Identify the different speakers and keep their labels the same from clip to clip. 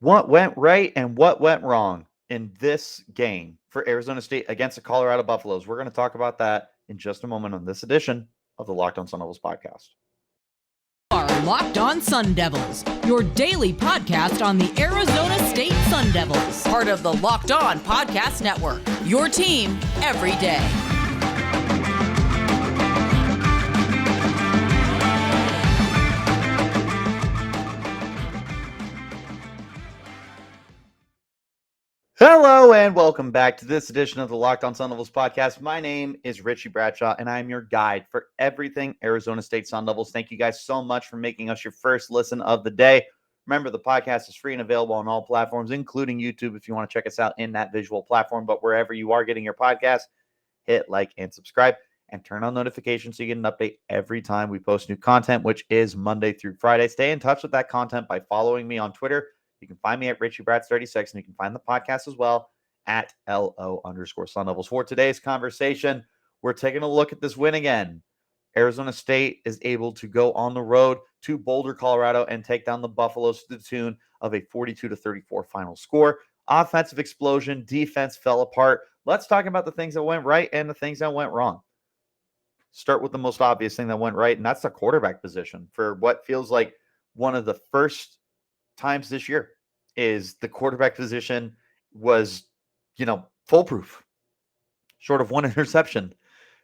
Speaker 1: What went right and what went wrong in this game for Arizona State against the Colorado Buffaloes? We're going to talk about that in just a moment on this edition of the Locked On Sun Devils podcast.
Speaker 2: Are Locked On Sun Devils, your daily podcast on the Arizona State Sun Devils, part of the Locked On Podcast Network. Your team every day.
Speaker 1: Hello and welcome back to this edition of the Locked On Sun Devils podcast. My name is Richie Bradshaw and I'm your guide for everything Arizona State Sun Devils. Thank you guys so much for making us your first listen of the day. Remember, the podcast is free and available on all platforms, including YouTube if you want to check us out in that visual platform. But wherever you are getting your podcast, hit like and subscribe and turn on notifications so you get an update every time we post new content, which is Monday through Friday. Stay in touch with that content by following me on Twitter. You can find me at RichieBrats36, and you can find the podcast as well at LO_Sun Devils. For today's conversation, we're taking a look at this win again. Arizona State is able to go on the road to Boulder, Colorado, and take down the Buffaloes to the tune of a 42-34 final score. Offensive explosion, defense fell apart. Let's talk about the things that went right and the things that went wrong. Start with the most obvious thing that went right, and that's the quarterback position. For what feels like one of the first times this year is the quarterback position was, foolproof, short of one interception.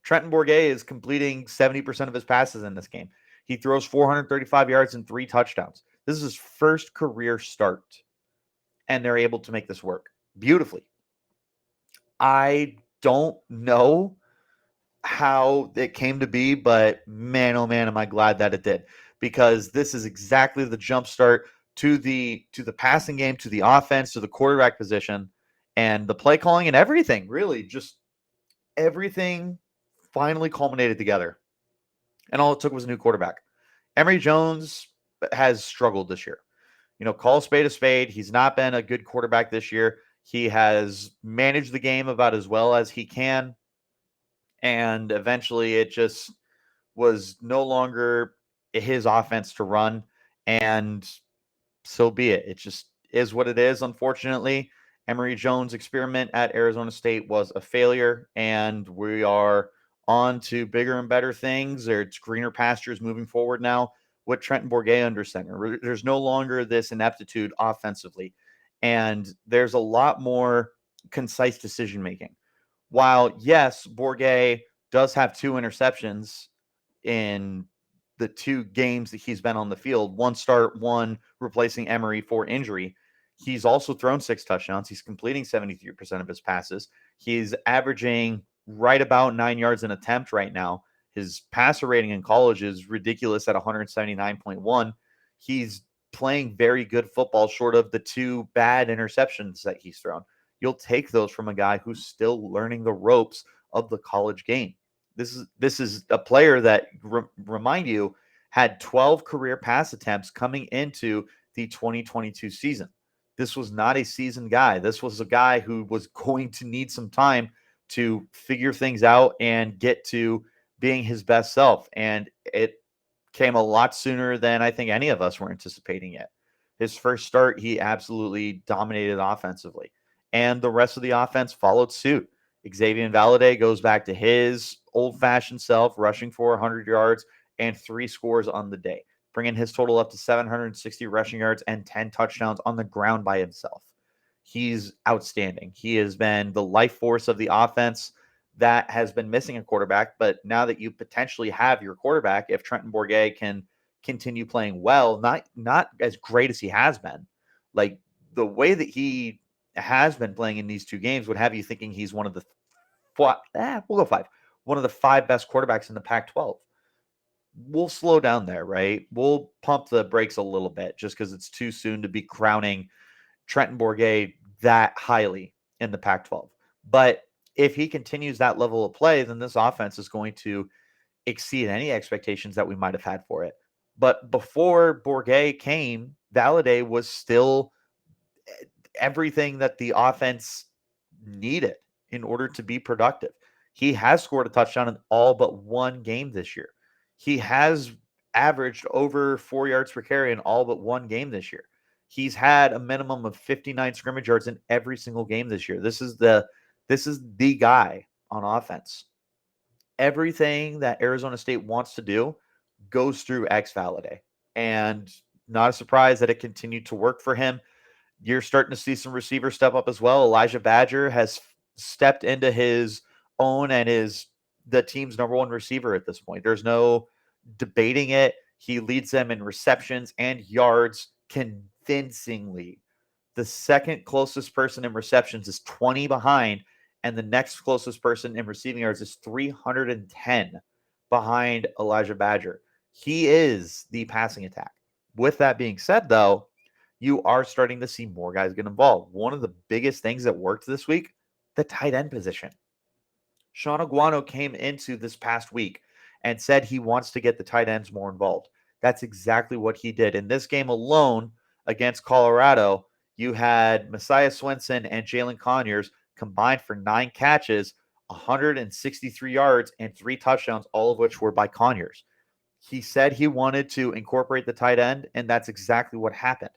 Speaker 1: Trenton Bourguet is completing 70% of his passes in this game. He throws 435 yards and 3 touchdowns. This is his first career start, and they're able to make this work beautifully. I don't know how it came to be, but man, oh man, am I glad that it did, because this is exactly the jump start to the passing game, to the offense, to the quarterback position, and the play calling and everything. Really, just everything finally culminated together. And all it took was a new quarterback. Emory Jones has struggled this year. Call a spade a spade. He's not been a good quarterback this year. He has managed the game about as well as he can. And eventually it just was no longer his offense to run. And so be it. It just is what it is, unfortunately. Emory Jones' experiment at Arizona State was a failure, and we are on to bigger and better things. It's greener pastures moving forward now with Trenton Bourguet under center. There's no longer this ineptitude offensively, and there's a lot more concise decision making. While, yes, Bourguet does have 2 interceptions in the 2 games that he's been on the field, one start, one replacing Emory for injury, he's also thrown 6 touchdowns. He's completing 73% of his passes. He's averaging right about 9 yards an attempt right now. His passer rating in college is ridiculous at 179.1. He's playing very good football short of the 2 bad interceptions that he's thrown. You'll take those from a guy who's still learning the ropes of the college game. This is a player that, remind you, had 12 career pass attempts coming into the 2022 season. This was not a seasoned guy. This was a guy who was going to need some time to figure things out and get to being his best self. And it came a lot sooner than I think any of us were anticipating it. His first start, he absolutely dominated offensively, and the rest of the offense followed suit. Xazavian Valladay goes back to his old-fashioned self, rushing for 100 yards and 3 scores on the day, bringing his total up to 760 rushing yards and 10 touchdowns on the ground by himself. He's outstanding. He has been the life force of the offense that has been missing a quarterback. But now that you potentially have your quarterback, if Trenton Bourguet can continue playing well, not as great as he has been, like the way that he has been playing in these 2 games would have you thinking he's one of the we'll go 5. One of the 5 best quarterbacks in the Pac-12. We'll slow down there, right? We'll pump the brakes a little bit just because it's too soon to be crowning Trenton Bourguet that highly in the Pac-12. But if he continues that level of play, then this offense is going to exceed any expectations that we might have had for it. But before Bourguet came, Valladay was still everything that the offense needed in order to be productive. He has scored a touchdown in all but 1 game this year. He has averaged over 4 yards per carry in all but 1 game this year. He's had a minimum of 59 scrimmage yards in every single game this year. This is the guy on offense. Everything that Arizona State wants to do goes through Valladay. And not a surprise that it continued to work for him. You're starting to see some receivers step up as well. Elijah Badger has stepped into his own and is the team's number one receiver at this point. There's no debating it. He leads them in receptions and yards convincingly. The second closest person in receptions is 20 behind, and the next closest person in receiving yards is 310 behind Elijah Badger. He is the passing attack. With that being said, though, you are starting to see more guys get involved. One of the biggest things that worked this week, the tight end position. Sean Aguano came into this past week and said he wants to get the tight ends more involved. That's exactly what he did. In this game alone against Colorado, you had Messiah Swinson and Jalin Conyers combined for 9 catches, 163 yards, and 3 touchdowns, all of which were by Conyers. He said he wanted to incorporate the tight end, and that's exactly what happened.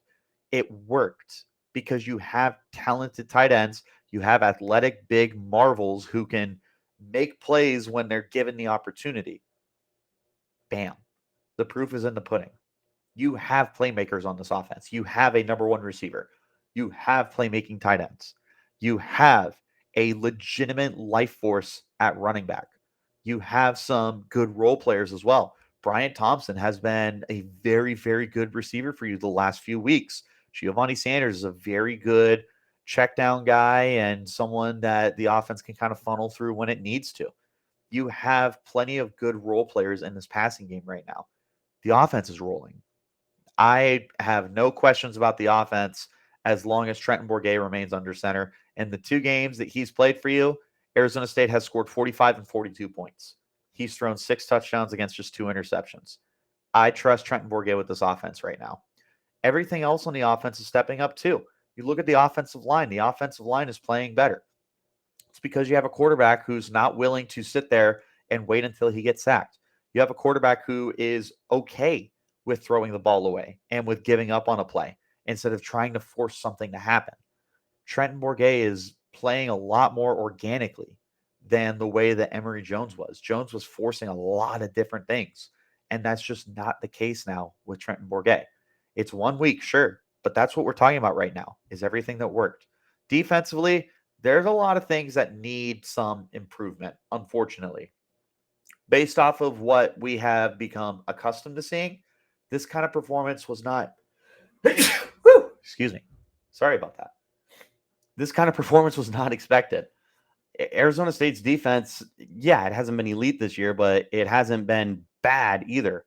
Speaker 1: It worked because you have talented tight ends. You have athletic, big marvels who can make plays when they're given the opportunity. Bam. The proof is in the pudding. You have playmakers on this offense. You have a number one receiver. You have playmaking tight ends. You have a legitimate life force at running back. You have some good role players as well. Brian Thompson has been a very, very good receiver for you the last few weeks. Giovanni Sanders is a very good check down guy and someone that the offense can kind of funnel through when it needs to. You have plenty of good role players in this passing game right now. The offense is rolling. I have no questions about the offense as long as Trenton Bourguet remains under center. And the 2 games that he's played for you, Arizona State has scored 45 and 42 points. He's thrown 6 touchdowns against just 2 interceptions. I trust Trenton Bourguet with this offense right now. Everything else on the offense is stepping up too. You look at the offensive line. The offensive line is playing better. It's because you have a quarterback who's not willing to sit there and wait until he gets sacked. You have a quarterback who is okay with throwing the ball away and with giving up on a play instead of trying to force something to happen. Trenton Bourguet is playing a lot more organically than the way that Emory Jones was. Jones was forcing a lot of different things, and that's just not the case now with Trenton Bourguet. It's 1 week, sure, but that's what we're talking about right now is everything that worked. Defensively, there's a lot of things that need some improvement, unfortunately. Based off of what we have become accustomed to seeing, this kind of performance was not excuse me. Sorry about that. This kind of performance was not expected. Arizona State's defense, yeah, it hasn't been elite this year, but it hasn't been bad either.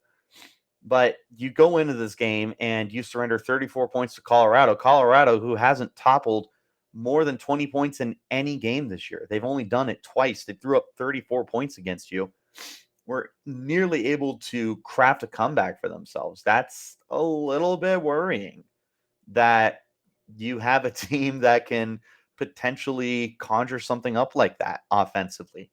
Speaker 1: But you go into this game and you surrender 34 points to Colorado. Colorado, who hasn't toppled more than 20 points in any game this year. They've only done it twice. They threw up 34 points against you. Were nearly able to craft a comeback for themselves. That's a little bit worrying that you have a team that can potentially conjure something up like that offensively.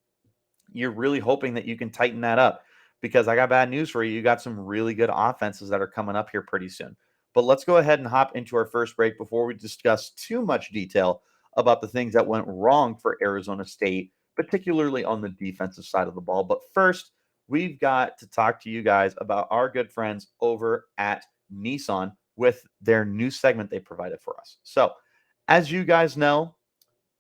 Speaker 1: You're really hoping that you can tighten that up because I got bad news for you. You got some really good offenses that are coming up here pretty soon. But let's go ahead and hop into our first break before we discuss too much detail about the things that went wrong for Arizona State, particularly on the defensive side of the ball. But first, we've got to talk to you guys about our good friends over at Nissan with their new segment they provided for us. So, as you guys know,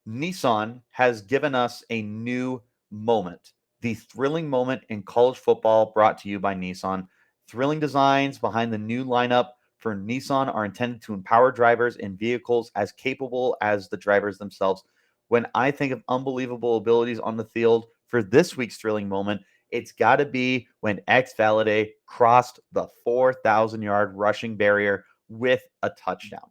Speaker 1: Nissan has given us a new moment, the thrilling moment in college football brought to you by Nissan. Thrilling designs behind the new lineup for Nissan are intended to empower drivers in vehicles as capable as the drivers themselves. When I think of unbelievable abilities on the field for this week's thrilling moment, it's got to be when Valladay crossed the 4,000-yard rushing barrier with a touchdown.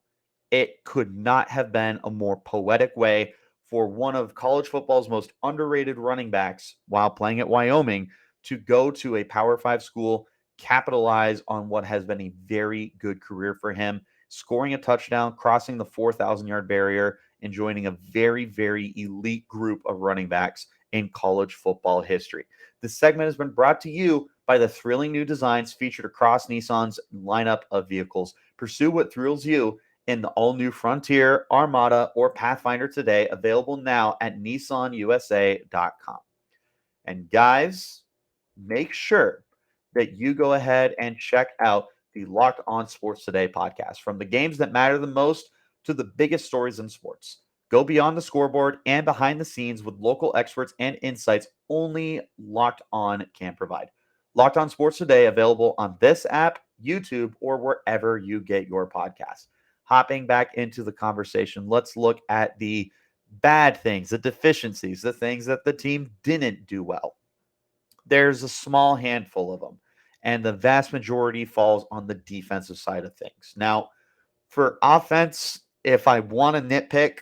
Speaker 1: It could not have been a more poetic way for one of college football's most underrated running backs while playing at Wyoming to go to a Power 5 school, capitalize on what has been a very good career for him, scoring a touchdown, crossing the 4,000-yard barrier, and joining a very, very elite group of running backs in college football history. This segment has been brought to you by the thrilling new designs featured across Nissan's lineup of vehicles. Pursue what thrills you in the all-new Frontier, Armada, or Pathfinder today, available now at nissanusa.com. And guys, make sure that you go ahead and check out the Locked On Sports Today podcast. From the games that matter the most to the biggest stories in sports. Go beyond the scoreboard and behind the scenes with local experts and insights only Locked On can provide. Locked On Sports Today, available on this app, YouTube, or wherever you get your podcasts. Hopping back into the conversation, let's look at the bad things, the deficiencies, the things that the team didn't do well. There's a small handful of them, and the vast majority falls on the defensive side of things. Now, for offense, if I want to nitpick,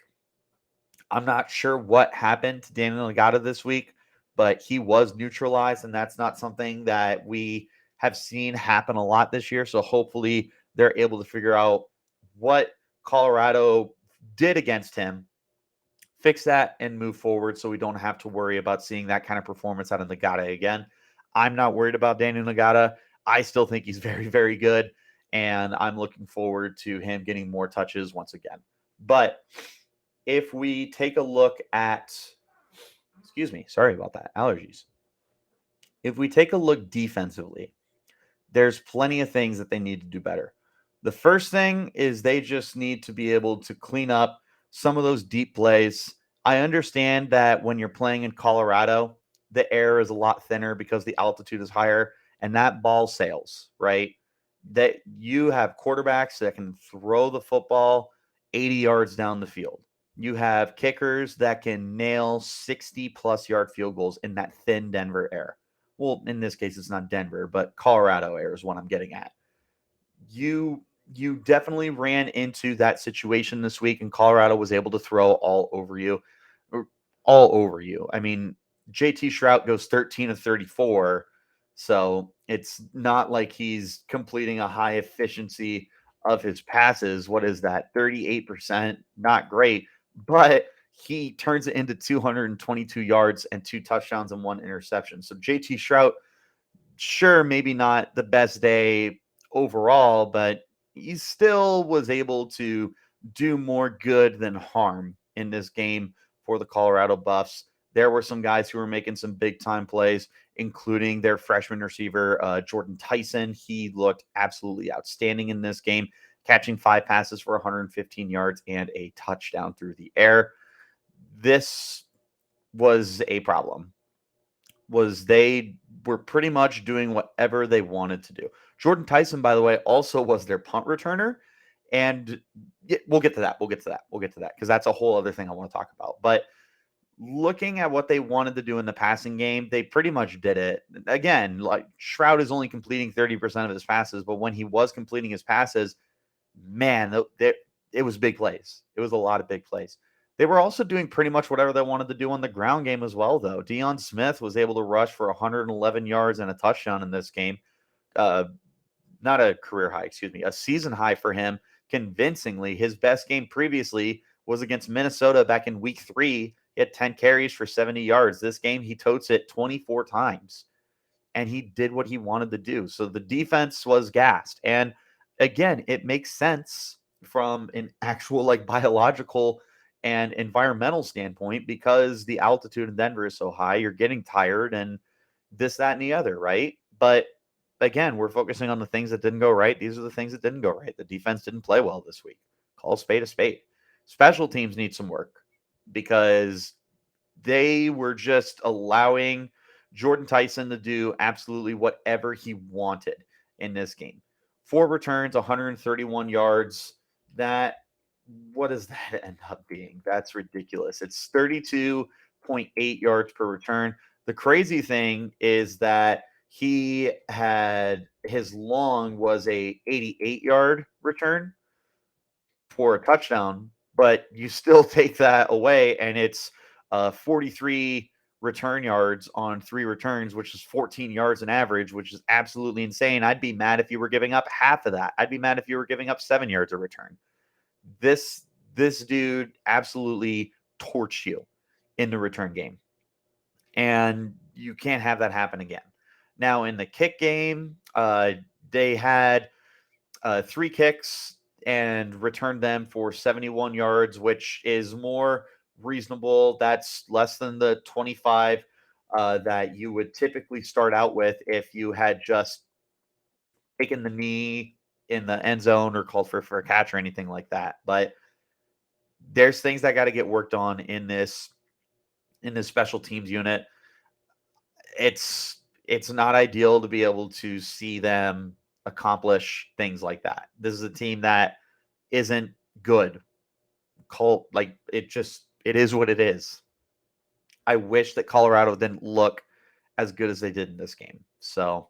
Speaker 1: I'm not sure what happened to Daniel Ngata this week, but he was neutralized, and that's not something that we have seen happen a lot this year. So hopefully they're able to figure out what Colorado did against him, fix that, and move forward so we don't have to worry about seeing that kind of performance out of Ngata again. I'm not worried about Daniel Ngata. I still think he's very, very good, and I'm looking forward to him getting more touches once again. But if we take a look at, excuse me, sorry about that, allergies. If we take a look defensively, there's plenty of things that they need to do better. The first thing is they just need to be able to clean up some of those deep plays. I understand that when you're playing in Colorado, the air is a lot thinner because the altitude is higher and that ball sails, right? That you have quarterbacks that can throw the football 80 yards down the field. You have kickers that can nail 60 plus yard field goals in that thin Denver air. Well, in this case, it's not Denver, but Colorado air is what I'm getting at. You definitely ran into that situation this week, and Colorado was able to throw all over you, all over you. I mean, JT Shrout goes 13 of 34, so it's not like he's completing a high efficiency of his passes. What is that? 38%, not great, but he turns it into 222 yards and 2 touchdowns and 1 interception. So JT Shrout, sure, maybe not the best day overall, but he still was able to do more good than harm in this game for the Colorado Buffs. There were some guys who were making some big time plays, including their freshman receiver, Jordan Tyson. He looked absolutely outstanding in this game, catching 5 passes for 115 yards and a touchdown through the air. This was a problem. Was they were pretty much doing whatever they wanted to do. Jordan Tyson, by the way, also was their punt returner. And we'll get to that. We'll get to that because that's a whole other thing I want to talk about. But looking at what they wanted to do in the passing game, they pretty much did it. Again, like Shroud is only completing 30% of his passes, but when he was completing his passes, man, it was big plays. It was a lot of big plays. They were also doing pretty much whatever they wanted to do on the ground game as well, though. Deion Smith was able to rush for 111 yards and a touchdown in this game. Uh, Not a career high, excuse me, a season high for him convincingly. His best game previously was against Minnesota back in week 3. He had 10 carries for 70 yards. This game, he totes it 24 times, and he did what he wanted to do. So the defense was gassed. And again, it makes sense from an actual like biological and environmental standpoint because the altitude in Denver is so high, you're getting tired and this, that, and the other, right? But again, we're focusing on the things that didn't go right. These are the things that didn't go right. The defense didn't play well this week. Call a spade a spade. Special teams need some work because they were just allowing Jordan Tyson to do absolutely whatever he wanted in this game. 4 returns, 131 yards. That, what does that end up being? That's ridiculous. It's 32.8 yards per return. The crazy thing is that he had his long was a 88-yard return for a touchdown, but you still take that away, and it's 43 return yards on 3 returns, which is 14 yards an average, which is absolutely insane. I'd be mad if you were giving up half of that. I'd be mad if you were giving up 7 yards a return. This dude absolutely torched you in the return game, and you can't have that happen again. Now in the kick game, they had 3 kicks. and returned them for 71 yards, which is more reasonable. That's less than the 25 that you would typically start out with if you had just taken the knee in the end zone or called for a catch or anything like that. But there's things that got to get worked on in this special teams unit. It's not ideal to be able to see them accomplish things like that. This is a team that isn't good. Colt, like it is what it is. I wish that Colorado didn't look as good as they did in this game. So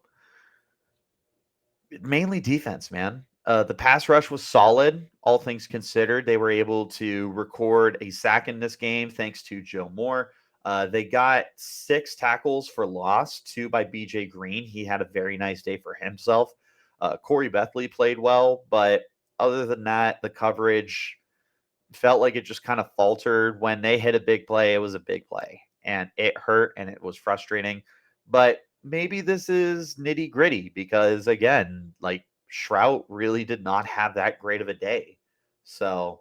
Speaker 1: mainly defense, man. The pass rush was solid, all things considered. They were able to record a sack in this game thanks to Joe Moore. They got 6 tackles for loss, 2 by BJ Green. He had a very nice day for himself. Corey Bethley played well, but other than that, the coverage felt like it just kind of faltered. When they hit a big play, it was a big play, and it hurt and it was frustrating. But maybe this is nitty gritty because, again, like Shrout really did not have that great of a day. So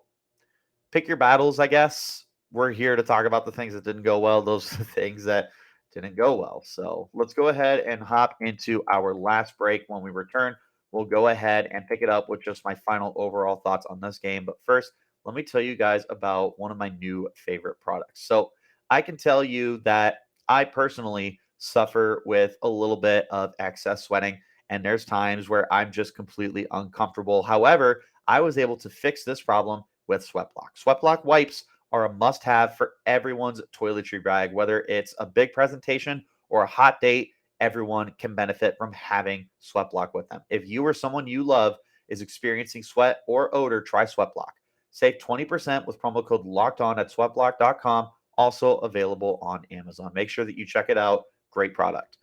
Speaker 1: pick your battles, I guess. We're here to talk about the things that didn't go well. Those are the things that didn't go well. So let's go ahead and hop into our last break. When we return, we'll go ahead and pick it up with just my final overall thoughts on this game. But first, let me tell you guys about one of my new favorite products. So I can tell you that I personally suffer with a little bit of excess sweating, and there's times where I'm just completely uncomfortable. However, I was able to fix this problem with Sweatblock. Sweatblock wipes are a must have for everyone's toiletry bag, whether it's a big presentation or a hot date. Everyone can benefit from having Sweatblock with them. If you or someone you love is experiencing sweat or odor, try Sweatblock. Save 20% with promo code locked on at sweatblock.com, also available on Amazon. Make sure that you check it out. Great product.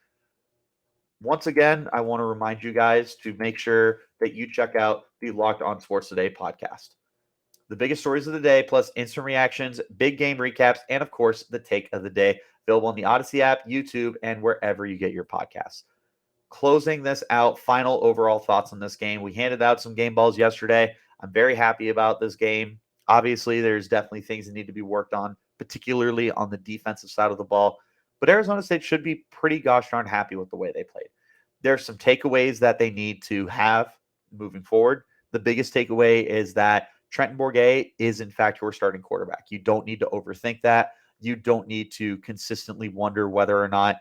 Speaker 1: Once again, I want to remind you guys to make sure that you check out the Locked On Sports Today podcast. The biggest stories of the day, plus instant reactions, big game recaps, and of course, the take of the day. Available on the Odyssey app, YouTube, and wherever you get your podcasts. Closing this out, final overall thoughts on this game. We handed out some game balls yesterday. I'm very happy about this game. Obviously, there's definitely things that need to be worked on, particularly on the defensive side of the ball. But Arizona State should be pretty gosh darn happy with the way they played. There's some takeaways that they need to have moving forward. The biggest takeaway is that Trenton Bourguet is, in fact, your starting quarterback. You don't need to overthink that. You don't need to consistently wonder whether or not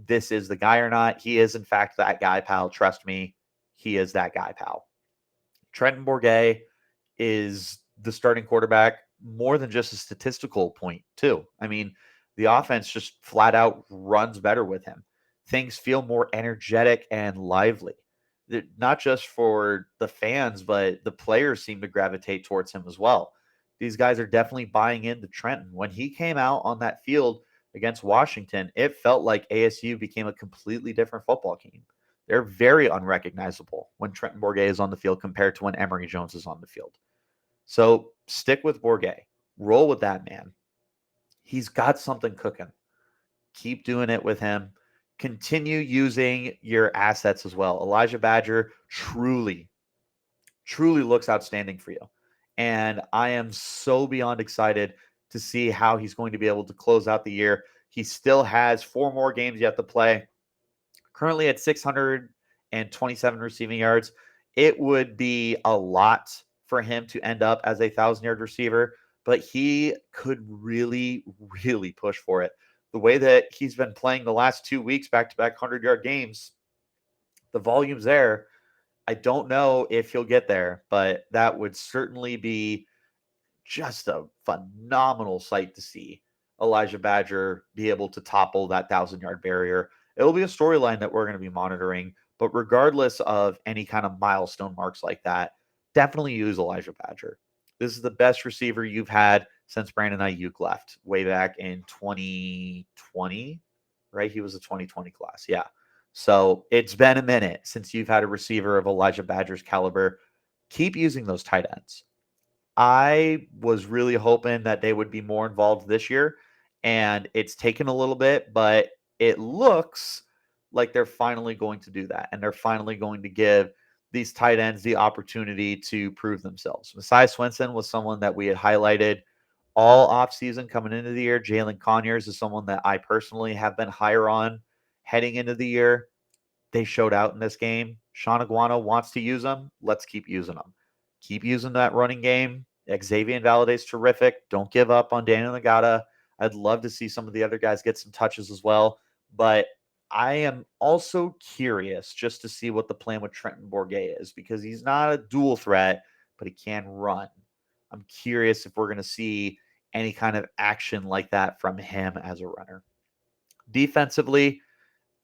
Speaker 1: this is the guy or not. He is, in fact, that guy, pal. Trust me, he is that guy, pal. Trenton Bourguet is the starting quarterback more than just a statistical point, too. I mean, the offense just flat out runs better with him. Things feel more energetic and lively. Not just for the fans, but the players seem to gravitate towards him as well. These guys are definitely buying into Trenton. When he came out on that field against Washington, it felt like ASU became a completely different football team. They're very unrecognizable when Trenton Bourguet is on the field compared to when Emory Jones is on the field. So stick with Bourguet. Roll with that man. He's got something cooking. Keep doing it with him. Continue using your assets as well. Elijah Badger truly looks outstanding for you. And I am so beyond excited to see how he's going to be able to close out the year. He still has 4 more games yet to play. Currently at 627 receiving yards. It would be a lot for him to end up as a 1,000-yard receiver, but he could really push for it. The way that he's been playing the last 2 weeks, back-to-back 100-yard games, the volume's there. I don't know if he'll get there, but that would certainly be just a phenomenal sight to see Elijah Badger be able to topple that 1,000-yard barrier. It'll be a storyline that we're going to be monitoring, but regardless of any kind of milestone marks like that, definitely use Elijah Badger. This is the best receiver you've had since Brandon Ayuk left way back in 2020, right? He was a 2020 class. Yeah. So it's been a minute since you've had a receiver of Elijah Badger's caliber. Keep using those tight ends. I was really hoping that they would be more involved this year, and it's taken a little bit, but it looks like they're finally going to do that, and they're finally going to give these tight ends the opportunity to prove themselves. Messiah Swinson was someone that we had highlighted all offseason coming into the year. Jalin Conyers is someone that I personally have been higher on heading into the year. They showed out in this game. Sean Iguana wants to use them. Let's keep using them. Keep using that running game. Xazavian Valladay is terrific. Don't give up on Daniel Nagata. I'd love to see some of the other guys get some touches as well. But I am also curious just to see what the plan with Trenton Bourguet is, because he's not a dual threat, but he can run. I'm curious if we're going to see any kind of action like that from him as a runner. Defensively,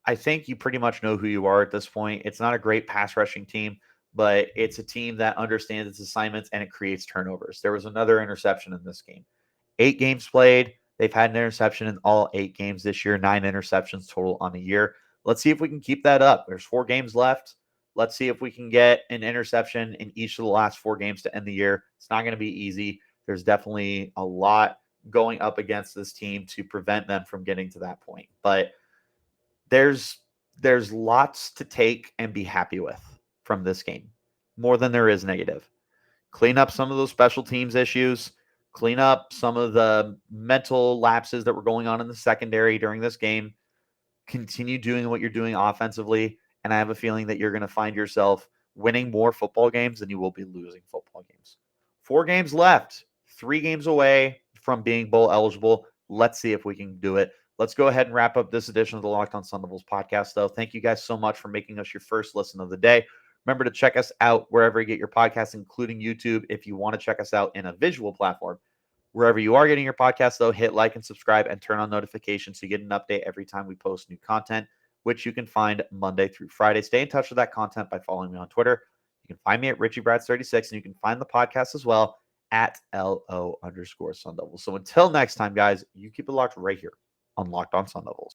Speaker 1: I think you pretty much know who you are at this point. It's not a great pass rushing team, but it's a team that understands its assignments and it creates turnovers. There was another interception in this game. 8 games played. They've had an interception in all 8 games this year, 9 interceptions total on a year. Let's see if we can keep that up. There's 4 games left. Let's see if we can get an interception in each of the last 4 games to end the year. It's not going to be easy. There's definitely a lot going up against this team to prevent them from getting to that point. But there's lots to take and be happy with from this game, more than there is negative. Clean up some of those special teams issues, clean up some of the mental lapses that were going on in the secondary during this game, continue doing what you're doing offensively, and I have a feeling that you're going to find yourself winning more football games than you will be losing football games. 4 games left, 3 games away from being bowl eligible. Let's see if we can do it. Let's go ahead and wrap up this edition of the Locked On Sun Devils podcast, though. Thank you guys so much for making us your first listen of the day. Remember to check us out wherever you get your podcasts, including YouTube. If you want to check us out in a visual platform, wherever you are getting your podcast, though, hit like and subscribe and turn on notifications so you get an update every time we post new content, which you can find Monday through Friday. Stay in touch with that content by following me on Twitter. You can find me at RichieBrads36, and you can find the podcast as well at LO_Sun Devils. So until next time, guys, you keep it locked right here on Locked On Sun Devils.